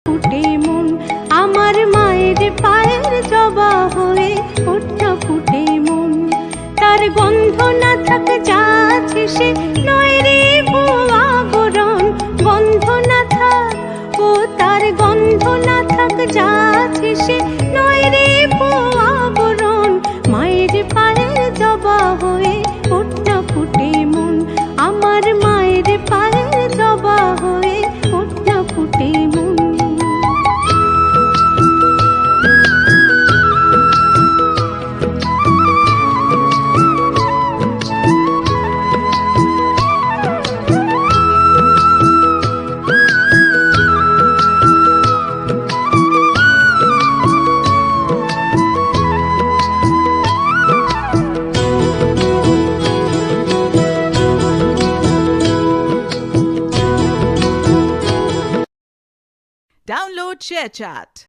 ফুটে মন আমার মায়ের পায়ের জবা হয়ে ফুটনা ফুটে মন তার গন্ধ না থাক যাচ্ছে সে নয় রে আবরণ গন্ধ না থাক ও তার গন্ধ না থাক যাচ্ছে সে নয় রে আবরণ মায়ের পায়ের জবা হয়ে ফুটনা ফুটে মন আমার মায়ের পায়ের জবা হয়ে ফুটনা ফুটে মন Download ShareChat.